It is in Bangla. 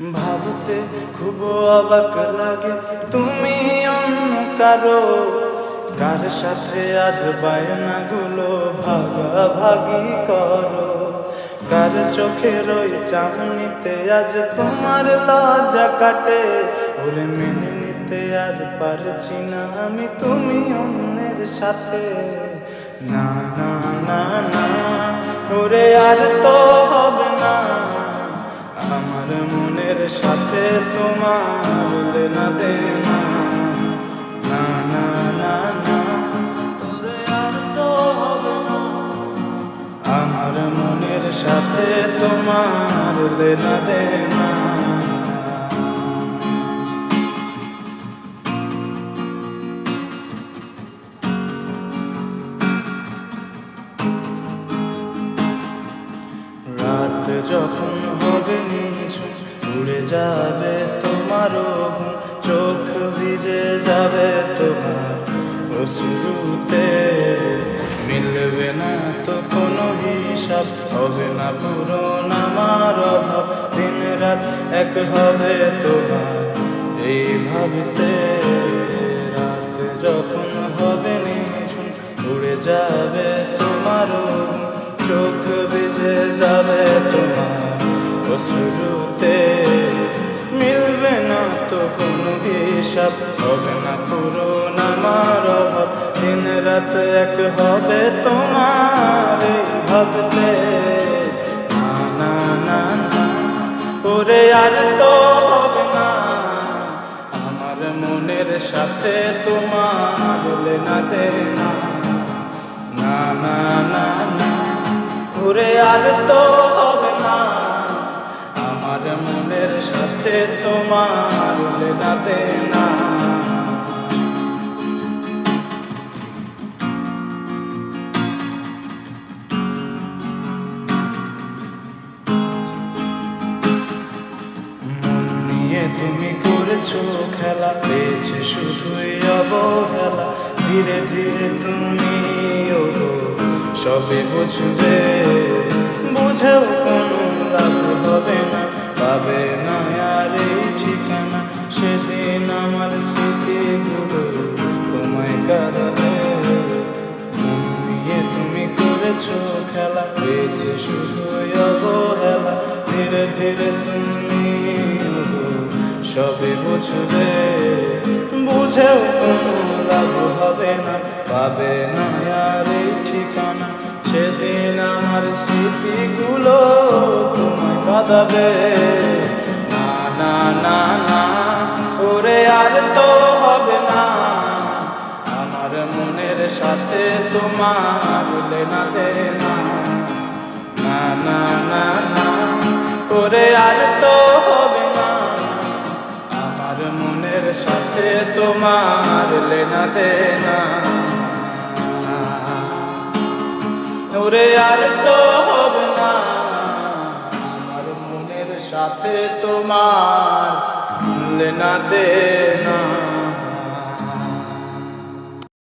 ভাবতে খুব অবাক লাগে তুমি অন্য কারো, কার সাথে আজ বায়নাগুলো ভাগাভাগি করো। কার চোখের ওই চাহনিতে আজ তোমার লজ্জা কাটে, ওরে মেনে নিতে আর পারছি না আমি তুমি অন্যের সাথে। না না না না ওরে আর তো হবে না, আমার মনের সাথে তোমার লেনা দেনা। না না না না ওরে আর তো হবে না, আমার মনের সাথে তোমার লেনা দেনা। রাত যখন হবে নিঝুম, উড়ে যাবে তোমার ঘুম, চোখ ভিজে যাবে তোমার অশ্রুতে। মিলবে না তো কোনো হিসাব, হবে না পূরণ আমার অভাব, দিন রাত এক হবে তোমার এই ভাবতে। রাত যখন হবে নিঝুম, উড়ে যাবে তোমার ঘুম, চোখ ভিজে যাবে তোমার অশ্রুতে। মিলবে না তো কোনো হিসাব, হবে না পূরণ আমার অভাব, দিন রাত এক হবে তোমার এই ভাবতে। না না না না ওরে আর তো হবে না, আমার মনের সাথে তোমার লেনা দেনা। না না না না ওরে আর তো হবে না, আমার মনের সাথে তোমার লেনা দেনা। মন নিয়ে তুমি করেছো খেলা, পেয়েছে শুধুই অবহেলা। ধীরে ধীরে তুমি সবে বুঝবে, বুঝেও কোনো লাভ হবে না, পাবে না আর এই ঠিকানা। সেদিন আমার স্মৃতিগুলো তোমায় কাঁদাবে। মন নিয়ে তুমি করেছো খেলা, পেয়েছে শুধু অবহেলা। ধীরে ধীরে তুমি সবে বুঝবে, বুঝেও কোনো লাভ হবে না, পাবে না আর এই ঠিকানা। সেদিন আমার স্মৃতিগুলো তোমায় কাঁদাবে। না না না না ওরে আর তো হবে না, আমার মনের সাথে তোমার লেনা দেনা। না না না না ওরে আর তো হবে না, আমার মনের সাথে তোমার লেনা দেনা। ওরে আর তো হবে না, আমার মনের সাথে তোমার লেনা দেনা।